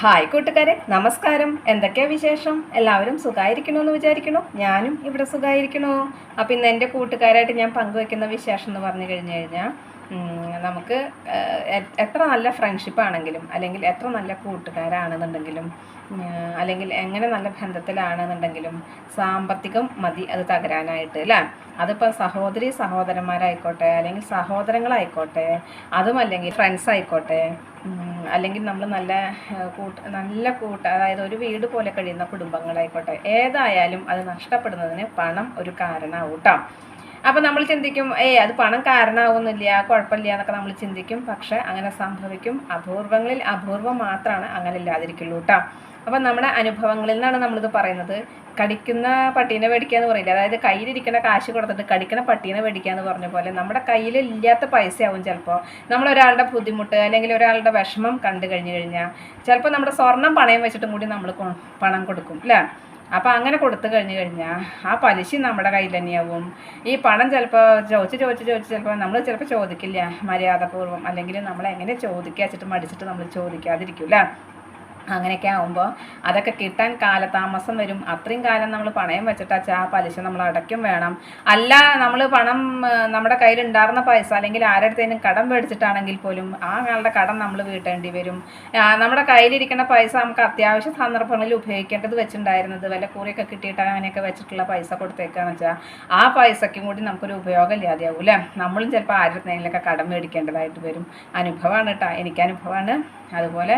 Hi കൂട്ടുകാരെ, നമസ്കാരം. എന്തൊക്കെയാ വിശേഷം? എല്ലാവരും സുഖമായിരിക്കണമെന്ന് വിചാരിക്കണു. ഞാനും ഇവിടെ സുഖമായിരിക്കണു. അപ്പം ഇന്ന് എൻ്റെ കൂട്ടുകാരായിട്ട് ഞാൻ പങ്കുവെക്കുന്ന വിശേഷം എന്ന് പറഞ്ഞു കഴിഞ്ഞാൽ നമുക്ക് എത്ര നല്ല ഫ്രണ്ട്ഷിപ്പ് ആണെങ്കിലും അല്ലെങ്കിൽ എത്ര നല്ല കൂട്ടുകാരാണെന്നുണ്ടെങ്കിലും അല്ലെങ്കിൽ എങ്ങനെ നല്ല ബന്ധത്തിലാണെന്നുണ്ടെങ്കിലും സാമ്പത്തികം മതി അത് തകരാനായിട്ട്, അല്ലേ? അതിപ്പോൾ സഹോദരി സഹോദരന്മാരായിക്കോട്ടെ, അല്ലെങ്കിൽ സഹോദരങ്ങളായിക്കോട്ടെ, അതുമല്ലെങ്കിൽ ഫ്രണ്ട്സ് ആയിക്കോട്ടെ, അല്ലെങ്കിൽ നമ്മൾ നല്ല കൂട്ട് അതായത് ഒരു വീട് പോലെ കഴിയുന്ന കുടുംബങ്ങളായിക്കോട്ടെ, ഏതായാലും അത് നഷ്ടപ്പെടുന്നതിന് പണം ഒരു കാരണമാവും കേട്ടോ. അപ്പോൾ നമ്മൾ ചിന്തിക്കും, അത് പണം കാരണമാവുന്നില്ല, കുഴപ്പമില്ല എന്നൊക്കെ നമ്മൾ ചിന്തിക്കും. പക്ഷെ അങ്ങനെ സംഭവിക്കും. അപൂർവങ്ങളിൽ അപൂർവം മാത്രമാണ് അങ്ങനെ ഇല്ലാതിരിക്കുള്ളൂ കേട്ടോ. അപ്പം നമ്മുടെ അനുഭവങ്ങളിൽ നിന്നാണ് നമ്മളിത് പറയുന്നത്. കടിക്കുന്ന പട്ടീനെ മേടിക്കുക എന്ന് പറയില്ല, അതായത് കയ്യിലിരിക്കുന്ന കാശ് കൊടുത്തിട്ട് കടിക്കുന്ന പട്ടീനെ മേടിക്കുക എന്ന് പറഞ്ഞ പോലെ നമ്മുടെ കയ്യിൽ ഇല്ലാത്ത പൈസയാവും ചിലപ്പോൾ നമ്മളൊരാളുടെ ബുദ്ധിമുട്ട് അല്ലെങ്കിൽ ഒരാളുടെ വിഷമം കണ്ടു കഴിഞ്ഞാൽ ചിലപ്പോൾ നമ്മുടെ സ്വർണം പണയം വെച്ചിട്ടും കൂടി നമ്മൾ പണം കൊടുക്കും, അല്ലേ? അപ്പോൾ അങ്ങനെ കൊടുത്തു കഴിഞ്ഞാൽ ആ പലിശ നമ്മുടെ കയ്യിൽ തന്നെയാവും. ഈ പണം ചിലപ്പോൾ ചോദിച്ച് ചിലപ്പോൾ നമ്മൾ ചിലപ്പോൾ ചോദിക്കില്ല മര്യാദപൂർവ്വം, അല്ലെങ്കിൽ നമ്മളെങ്ങനെ ചോദിക്കുക വെച്ചിട്ട് മടിച്ചിട്ട് നമ്മൾ ചോദിക്കാതിരിക്കില്ല. അങ്ങനെയൊക്കെ ആകുമ്പോൾ അതൊക്കെ കിട്ടാൻ കാലതാമസം വരും. അത്രയും കാലം നമ്മൾ പണയം വെച്ചിട്ടാച്ചാൽ ആ പലിശ നമ്മൾ അടയ്ക്കും വേണം. അല്ല, നമ്മൾ പണം നമ്മുടെ കയ്യിലുണ്ടായിരുന്ന പൈസ അല്ലെങ്കിൽ ആരുടെയും കടം മേടിച്ചിട്ടാണെങ്കിൽ പോലും ആ ആളുടെ കടം നമ്മൾ വീട്ടേണ്ടി വരും. നമ്മുടെ കയ്യിലിരിക്കുന്ന പൈസ നമുക്ക് അത്യാവശ്യ സന്ദർഭങ്ങളിൽ ഉപയോഗിക്കേണ്ടത് വെച്ചിട്ടുണ്ടായിരുന്നത് വല്ല കൂറിയൊക്കെ കിട്ടിയിട്ട് അങ്ങനെയൊക്കെ വെച്ചിട്ടുള്ള പൈസ കൊടുത്തേക്കാന്ന് വെച്ചാൽ ആ പൈസയ്ക്കും കൂടി നമുക്കൊരു ഉപയോഗം ഇല്ലാതെയാവും, അല്ലേ? നമ്മളും ചിലപ്പോൾ ആരുടെയെങ്കിലൊക്കെ കടം മേടിക്കേണ്ടതായിട്ട് വരും. അനുഭവമാണ് കേട്ടോ, എനിക്ക് അനുഭവമാണ്. അതുപോലെ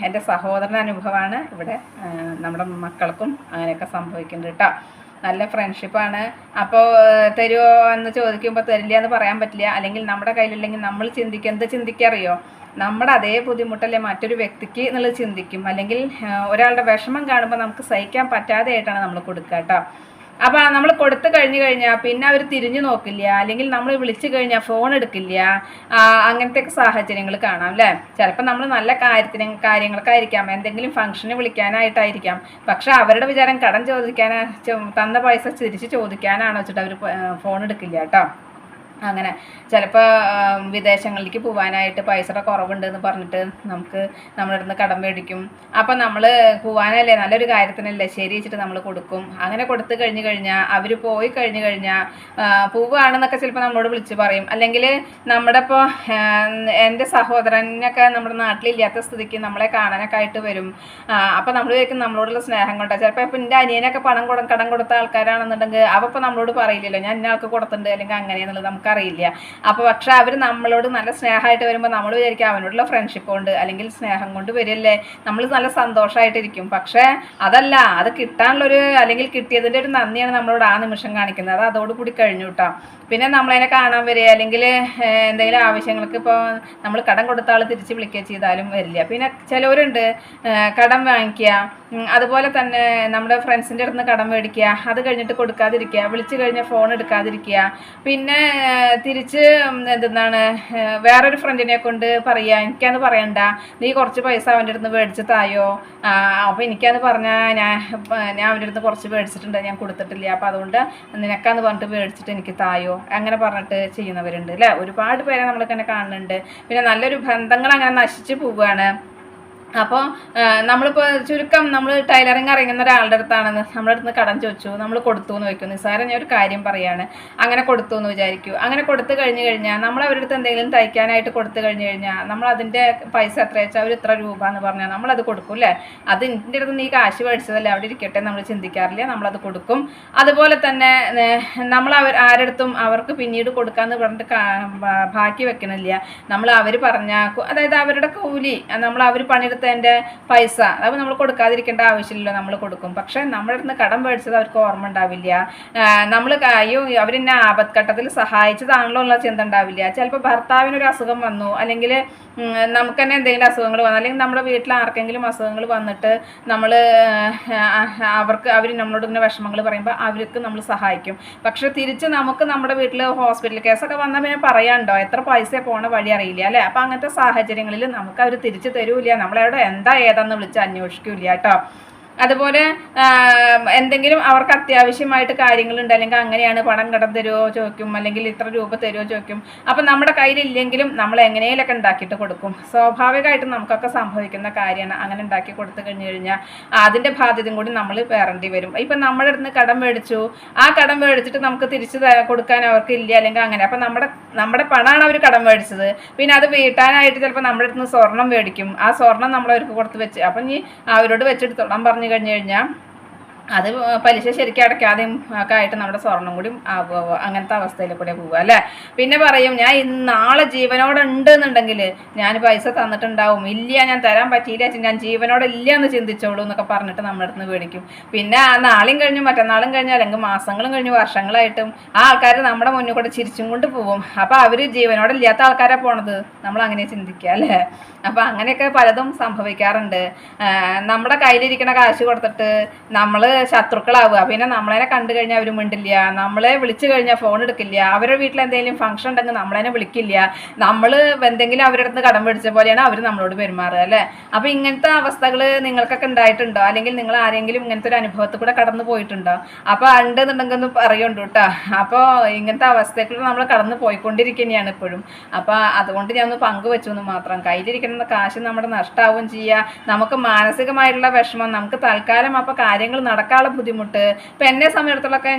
എൻ്റെ സഹോദരൻ്റെ അനുഭവമാണ്. ഇവിടെ നമ്മുടെ മക്കൾക്കും അങ്ങനെയൊക്കെ സംഭവിക്കുന്നുണ്ട് കേട്ടോ. നല്ല ഫ്രണ്ട്ഷിപ്പാണ്. അപ്പോൾ തരുമോ എന്ന് ചോദിക്കുമ്പോൾ തരില്ല എന്ന് പറയാൻ പറ്റില്ല. അല്ലെങ്കിൽ നമ്മുടെ കയ്യിലില്ലെങ്കിൽ നമ്മൾ ചിന്തിക്കാറിയോ, നമ്മുടെ അതേ ബുദ്ധിമുട്ടല്ലേ മറ്റൊരു വ്യക്തിക്ക് എന്നുള്ളത് ചിന്തിക്കും. അല്ലെങ്കിൽ ഒരാളുടെ വിഷമം കാണുമ്പോൾ നമുക്ക് സഹിക്കാൻ പറ്റാതെ ആയിട്ടാണ് നമ്മൾ കൊടുക്കുക കേട്ടോ. അപ്പോൾ നമ്മൾ കൊടുത്തു കഴിഞ്ഞാൽ പിന്നെ അവർ തിരിഞ്ഞു നോക്കില്ല, അല്ലെങ്കിൽ നമ്മൾ വിളിച്ചു കഴിഞ്ഞാൽ ഫോൺ എടുക്കില്ല. അങ്ങനത്തെയൊക്കെ സാഹചര്യങ്ങൾ കാണാം, അല്ലേ? ചിലപ്പോൾ നമ്മൾ നല്ല കാര്യങ്ങൾക്കായിരിക്കാം, എന്തെങ്കിലും ഫംഗ്ഷന് വിളിക്കാനായിട്ടായിരിക്കാം. പക്ഷെ അവരുടെ വിചാരം കടം തന്ന പൈസ തിരിച്ച് ചോദിക്കാനാണോ വെച്ചിട്ട് അവർ ഫോൺ എടുക്കില്ല കേട്ടോ. അങ്ങനെ ചിലപ്പോൾ വിദേശങ്ങളിലേക്ക് പോകാനായിട്ട് പൈസയുടെ കുറവുണ്ടെന്ന് പറഞ്ഞിട്ട് നമ്മുടെ അടുത്ത് കടം മേടിക്കും. അപ്പം നമ്മൾ പോകാനല്ലേ, നല്ലൊരു കാര്യത്തിനല്ലേ ശരി വെച്ചിട്ട് നമ്മൾ കൊടുക്കും. അങ്ങനെ കൊടുത്തു കഴിഞ്ഞാൽ അവർ പോയി കഴിഞ്ഞാൽ പോവുകയാണെന്നൊക്കെ ചിലപ്പോൾ നമ്മളോട് വിളിച്ച് പറയും. അല്ലെങ്കിൽ നമ്മുടെ ഇപ്പോൾ എൻ്റെ സഹോദരനൊക്കെ നമ്മുടെ നാട്ടിലില്ലാത്ത സ്ഥിതിക്ക് നമ്മളെ കാണാനൊക്കെ ആയിട്ട് വരും. അപ്പം നമ്മൾ വിചാരിക്കും നമ്മളോടുള്ള സ്നേഹം കൊണ്ടാണ്. ചിലപ്പോൾ ഇപ്പം എൻ്റെ അനിയനൊക്കെ കടം കൊടുത്ത ആൾക്കാരാണെന്നുണ്ടെങ്കിൽ അപ്പോൾ നമ്മളോട് പറയില്ലല്ലോ ഞാൻ ഇന്നയാൾക്ക് കൊടുത്തിട്ടുണ്ട് അല്ലെങ്കിൽ അങ്ങനെയെന്നുള്ളത് നമുക്കറിയില്ല. അപ്പോൾ പക്ഷെ അവർ നമ്മളോട് നല്ല സ്നേഹമായിട്ട് വരുമ്പോൾ നമ്മൾ വിചാരിക്കും അവനോടുള്ള ഫ്രണ്ട്ഷിപ്പ് കൊണ്ട് അല്ലെങ്കിൽ സ്നേഹം കൊണ്ട് വരില്ലേ, നമ്മൾ നല്ല സന്തോഷമായിട്ടിരിക്കും. പക്ഷേ അതല്ല, അത് കിട്ടാനുള്ളൊരു അല്ലെങ്കിൽ കിട്ടിയതിൻ്റെ ഒരു നന്ദിയാണ് നമ്മളോട് ആ നിമിഷം കാണിക്കുന്നത്. അത് അതോടുകൂടി കഴിഞ്ഞു കേട്ടോ. പിന്നെ നമ്മളതിനെ കാണാൻ വരിക അല്ലെങ്കിൽ എന്തെങ്കിലും ആവശ്യങ്ങൾക്ക് ഇപ്പോൾ നമ്മൾ കടം കൊടുത്ത ആൾ തിരിച്ച് വിളിക്കുക ചെയ്താലും വരില്ല. പിന്നെ ചിലവരുണ്ട് കടം വാങ്ങിക്കുക, അതുപോലെ തന്നെ നമ്മുടെ ഫ്രണ്ട്സിൻ്റെ അടുത്ത് നിന്ന് കടം മേടിക്കുക, അത് കഴിഞ്ഞിട്ട് കൊടുക്കാതിരിക്കുക, വിളിച്ചു കഴിഞ്ഞാൽ ഫോൺ എടുക്കാതിരിക്കുക. പിന്നെ തിരിച്ച് എന്താണ് വേറൊരു ഫ്രണ്ടിനെ കൊണ്ട് പറയുക, എനിക്കാന്ന് പറയണ്ട, നീ കുറച്ച് പൈസ അവൻ്റെ അടുത്ത് മേടിച്ച് തായോ, അപ്പോൾ എനിക്കാന്ന് പറഞ്ഞാൽ ഞാൻ അവൻ്റെ അടുത്ത് കുറച്ച് മേടിച്ചിട്ടുണ്ട്, ഞാൻ കൊടുത്തിട്ടില്ല, അപ്പോൾ അതുകൊണ്ട് നിനക്കാന്ന് പറഞ്ഞിട്ട് മേടിച്ചിട്ട് എനിക്ക് തായോ, അങ്ങനെ പറഞ്ഞിട്ട് ചെയ്യുന്നവരുണ്ട്, അല്ലേ? ഒരുപാട് പേരെ നമ്മളിങ്ങനെ കാണുന്നുണ്ട്. പിന്നെ നല്ലൊരു ബന്ധങ്ങൾ അങ്ങനെ നശിച്ചു പോവുകയാണ്. അപ്പോൾ നമ്മളിപ്പോൾ ചുരുക്കം നമ്മൾ ടൈലറിങ് അറിയുന്ന ഒരാളുടെ അടുത്താണെന്ന് നമ്മുടെ അടുത്ത് കടം ചോദിച്ചു, നമ്മൾ കൊടുത്തു എന്ന് വയ്ക്കും. നിസ്സാരം ഞാൻ ഒരു കാര്യം പറയാണ്, അങ്ങനെ കൊടുത്തു എന്ന് വിചാരിക്കൂ. അങ്ങനെ കൊടുത്തു കഴിഞ്ഞാൽ നമ്മൾ അവരുടെ അടുത്ത് എന്തെങ്കിലും തയ്ക്കാനായിട്ട് കൊടുത്തു കഴിഞ്ഞാൽ നമ്മൾ അതിൻ്റെ പൈസ എത്ര വെച്ചാൽ അവർ ഇത്ര രൂപ എന്ന് പറഞ്ഞാൽ നമ്മളത് കൊടുക്കും, അല്ലേ? അത് എൻ്റെ അടുത്ത് നീ കാശ് മേടിച്ചതല്ലേ, അവിടെ ഇരിക്കട്ടെ നമ്മൾ ചിന്തിക്കാറില്ല, നമ്മളത് കൊടുക്കും. അതുപോലെ തന്നെ നമ്മൾ ആരടുത്തും അവർക്ക് പിന്നീട് കൊടുക്കാമെന്ന് പറഞ്ഞിട്ട് ബാക്കി വെക്കണില്ല. നമ്മൾ അവർ അതായത് അവരുടെ കൂലി അവർ പണിയെടുത്ത് എൻ്റെ പൈസ അപ്പോൾ നമ്മൾ കൊടുക്കാതിരിക്കേണ്ട ആവശ്യമില്ലല്ലോ, നമ്മൾ കൊടുക്കും. പക്ഷെ നമ്മുടെ അടുത്ത് കടം മേടിച്ചത് അവർക്ക് ഓർമ്മ ഉണ്ടാവില്ല. നമ്മൾ അവരെന്നെ ആപത്ഘട്ടത്തിൽ സഹായിച്ചതാണല്ലോ എന്നുള്ള ചിന്ത ഉണ്ടാവില്ല. ചിലപ്പോൾ ഭർത്താവിനൊരു അസുഖം വന്നു, അല്ലെങ്കിൽ നമുക്ക് തന്നെ എന്തെങ്കിലും അസുഖങ്ങൾ വന്നു, അല്ലെങ്കിൽ നമ്മുടെ വീട്ടിൽ ആർക്കെങ്കിലും അസുഖങ്ങൾ വന്നിട്ട് അവർ നമ്മളോട് ഇങ്ങനെ വിഷമങ്ങൾ പറയുമ്പോൾ അവർക്ക് നമ്മൾ സഹായിക്കും. പക്ഷെ തിരിച്ച് നമുക്ക് നമ്മുടെ വീട്ടിൽ ഹോസ്പിറ്റൽ കേസൊക്കെ വന്നാൽ പിന്നെ പറയാനുണ്ടോ, എത്ര പൈസ പോണ വഴി അറിയില്ല, അല്ലേ? അപ്പോൾ അങ്ങനത്തെ സാഹചര്യങ്ങളിൽ നമുക്ക് അവർ തിരിച്ച് തരൂല്ല, നമ്മളവിടെ എന്താ ഏതാന്ന് വിളിച്ച് അന്വേഷിക്കില്ല കേട്ടോ. അതുപോലെ എന്തെങ്കിലും അവർക്ക് അത്യാവശ്യമായിട്ട് കാര്യങ്ങളുണ്ട്, അല്ലെങ്കിൽ അങ്ങനെയാണ് പണം കടം തരുമോ ചോദിക്കും, അല്ലെങ്കിൽ ഇത്ര രൂപ തരുമോ ചോദിക്കും. അപ്പം നമ്മുടെ കയ്യിലില്ലെങ്കിലും നമ്മൾ എങ്ങനെയൊക്കെ ഉണ്ടാക്കിയിട്ട് കൊടുക്കും. സ്വാഭാവികമായിട്ടും നമുക്കൊക്കെ സംഭവിക്കുന്ന കാര്യമാണ്. അങ്ങനെ ഉണ്ടാക്കി കൊടുത്തു കഴിഞ്ഞ് കഴിഞ്ഞാൽ അതിൻ്റെ ബാധ്യതയും കൂടി നമ്മൾ പേറേണ്ടി വരും. ഇപ്പം നമ്മുടെ അടുത്ത് കടം മേടിച്ചു, ആ കടം മേടിച്ചിട്ട് നമുക്ക് തിരിച്ചു കൊടുക്കാൻ അവർക്ക് ഇല്ല, അല്ലെങ്കിൽ അങ്ങനെ. അപ്പം നമ്മുടെ പണമാണ് അവർ കടം മേടിച്ചത്. പിന്നെ അത് വീട്ടാനായിട്ട് ചിലപ്പോൾ നമ്മുടെ അടുത്ത് സ്വർണം മേടിക്കും. ആ സ്വർണം നമ്മളവർക്ക് കൊടുത്ത് വെച്ച് അപ്പം ഇനി അവരോട് വെച്ചെടുത്തോളാൻ പറഞ്ഞു കഴിഞ്ഞു കഴിഞ്ഞാൽ അത് പലിശ ശരിക്കും അടയ്ക്കാതെയും ഒക്കെ ആയിട്ട് നമ്മുടെ സ്വർണം കൂടി അങ്ങനത്തെ അവസ്ഥയിൽ കൂടെ പോവുക അല്ലേ. പിന്നെ പറയും ഞാൻ നാളെ ജീവനോടെ ഉണ്ട് എന്നുണ്ടെങ്കിൽ ഞാൻ പൈസ തന്നിട്ടുണ്ടാവും, ഇല്ല ഞാൻ തരാൻ പറ്റിയില്ല, ഞാൻ ജീവനോടെ ഇല്ല എന്ന് ചിന്തിച്ചോളൂ എന്നൊക്കെ പറഞ്ഞിട്ട് നമ്മുടെ അടുത്ത് നിന്ന് മേടിക്കും. പിന്നെ ആ നാളും കഴിഞ്ഞു മറ്റന്നാളും കഴിഞ്ഞു അല്ലെങ്കിൽ മാസങ്ങളും കഴിഞ്ഞു വർഷങ്ങളായിട്ടും ആ ആൾക്കാർ നമ്മുടെ മുന്നിൽ കൂടെ ചിരിച്ചും കൊണ്ട് പോവും. അപ്പോൾ അവർ ജീവനോടെ ഇല്ലാത്ത ആൾക്കാരാണ് പോണത്. നമ്മൾ അങ്ങനെ ചിന്തിക്കുക അല്ലേ. അപ്പോൾ അങ്ങനെയൊക്കെ പലതും സംഭവിക്കാറുണ്ട്. നമ്മുടെ കയ്യിലിരിക്കുന്ന കാശ് കൊടുത്തിട്ട് നമ്മൾ ശത്രുക്കളാവുക. പിന്നെ നമ്മളെ കണ്ടു കഴിഞ്ഞാൽ അവർ മിണ്ടില്ല, നമ്മളെ വിളിച്ചു കഴിഞ്ഞാൽ ഫോൺ എടുക്കില്ല, അവരുടെ വീട്ടിൽ എന്തെങ്കിലും ഫംഗ്ഷൻ ഉണ്ടെങ്കിൽ നമ്മളതിനെ വിളിക്കില്ല, നമ്മൾ എന്തെങ്കിലും അവരുടെ അടുത്ത് കടം മേടിച്ച പോലെയാണ് അവർ നമ്മളോട് പെരുമാറുക അല്ലേ. അപ്പോൾ ഇങ്ങനത്തെ അവസ്ഥകൾ നിങ്ങൾക്കൊക്കെ ഉണ്ടായിട്ടുണ്ടോ, അല്ലെങ്കിൽ നിങ്ങൾ ആരെങ്കിലും ഇങ്ങനത്തെ ഒരു അനുഭവത്തിൽ കൂടെ കടന്നു പോയിട്ടുണ്ടോ? അപ്പോൾ ഉണ്ടെന്നുണ്ടെങ്കിൽ ഒന്ന് പറയുന്നുണ്ട് കേട്ടോ. അപ്പോൾ ഇങ്ങനത്തെ അവസ്ഥയിൽ നമ്മൾ കടന്നു പോയിക്കൊണ്ടിരിക്കുന്നതാണ് ഇപ്പോഴും. അപ്പോൾ അതുകൊണ്ട് ഞാൻ ഒന്ന് പങ്കുവെച്ചു എന്ന് മാത്രം. കയ്യിലിരിക്കുന്ന കാശ് നമ്മുടെ നഷ്ടമാവുകയും ചെയ്യുക, നമുക്ക് മാനസികമായിട്ടുള്ള വിഷമം, നമുക്ക് തൽക്കാലം അപ്പോൾ കാര്യങ്ങൾ നടക്കാനുള്ള ബുദ്ധിമുട്ട്. ഇപ്പം എന്നെ സമയത്തുള്ളൊക്കെ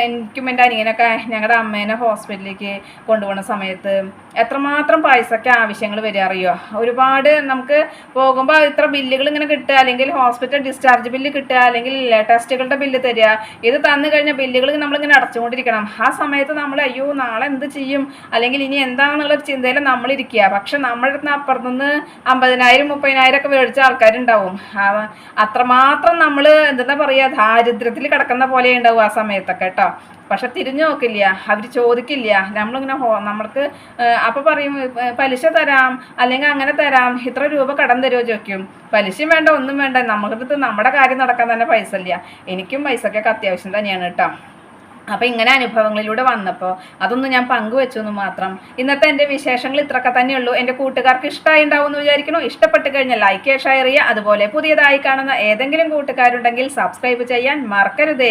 എനിക്കും എൻ്റെ അനിയനൊക്കെ ഞങ്ങളുടെ അമ്മേനെ ഹോസ്പിറ്റലിലേക്ക് കൊണ്ടുപോകുന്ന സമയത്ത് എത്രമാത്രം പൈസയ്ക്ക് ആവശ്യങ്ങൾ വരിക അറിയോ. ഒരുപാട് നമുക്ക് പോകുമ്പോൾ ഇത്ര ബില്ലുകൾ ഇങ്ങനെ കിട്ടുക, അല്ലെങ്കിൽ ഹോസ്പിറ്റൽ ഡിസ്ചാർജ് ബില്ല് കിട്ടുക, അല്ലെങ്കിൽ ടെസ്റ്റുകളുടെ ബില്ല് തരിക. ഇത് തന്നു കഴിഞ്ഞാൽ ബില്ലുകൾ നമ്മളിങ്ങനെ അടച്ചുകൊണ്ടിരിക്കണം. ആ സമയത്ത് നമ്മൾ അയ്യോ നാളെ എന്ത് ചെയ്യും, അല്ലെങ്കിൽ ഇനി എന്താണെന്നുള്ളൊരു ചിന്തയിൽ നമ്മളിരിക്കുക. പക്ഷെ നമ്മുടെ അടുത്ത് അപ്പുറത്തുനിന്ന് 50,000 30,000 ഒക്കെ മേടിച്ച ആൾക്കാരുണ്ടാവും. അത്രമാത്രം നമ്മൾ എന്താ പറയുക ദാരിദ്ര്യത്തിൽ കിടക്കുന്ന പോലെ ഉണ്ടാവും ആ സമയത്തൊക്കെ കേട്ടോ. പക്ഷെ തിരിഞ്ഞു നോക്കില്ല, അവർ ചോദിക്കില്ല. നമ്മളിങ്ങനെ നമ്മൾക്ക് അപ്പോൾ പറയും പലിശ തരാം, അല്ലെങ്കിൽ അങ്ങനെ തരാം, ഇത്ര രൂപ കടം തരുമോ ചോദിക്കും. പലിശയും വേണ്ട ഒന്നും വേണ്ട, നമ്മുടെ അടുത്ത് നമ്മുടെ കാര്യം നടക്കാൻ തന്നെ പൈസ ഇല്ല. എനിക്കും പൈസക്കൊക്കെ അത്യാവശ്യം തന്നെയാണ് കേട്ടോ. അപ്പോൾ ഇങ്ങനെ അനുഭവങ്ങളിലൂടെ വന്നപ്പോൾ അതൊന്നും ഞാൻ പങ്കുവെച്ചു എന്ന് മാത്രം. ഇന്നത്തെ എൻ്റെ വിശേഷങ്ങൾ ഇത്രയൊക്കെ തന്നെയുള്ളൂ. എൻ്റെ കൂട്ടുകാർക്ക് ഇഷ്ടമായി ഉണ്ടാവും എന്ന് വിചാരിക്കുന്നു. ഇഷ്ടപ്പെട്ട് കഴിഞ്ഞാൽ ലൈക്ക് ചെയ്യുക, ഷെയർ ചെയ്യുക. അതുപോലെ പുതിയതായി കാണുന്ന ഏതെങ്കിലും കൂട്ടുകാരുണ്ടെങ്കിൽ സബ്സ്ക്രൈബ് ചെയ്യാൻ മറക്കരുതേ.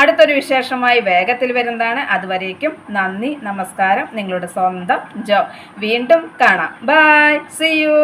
അടുത്തൊരു വിശേഷമായി വേഗത്തിൽ വരുന്നതാണ്. അതുവരേക്കും നന്ദി, നമസ്കാരം. നിങ്ങളുടെ സ്വന്തം ജോ. വീണ്ടും കാണാം. Bye, see U.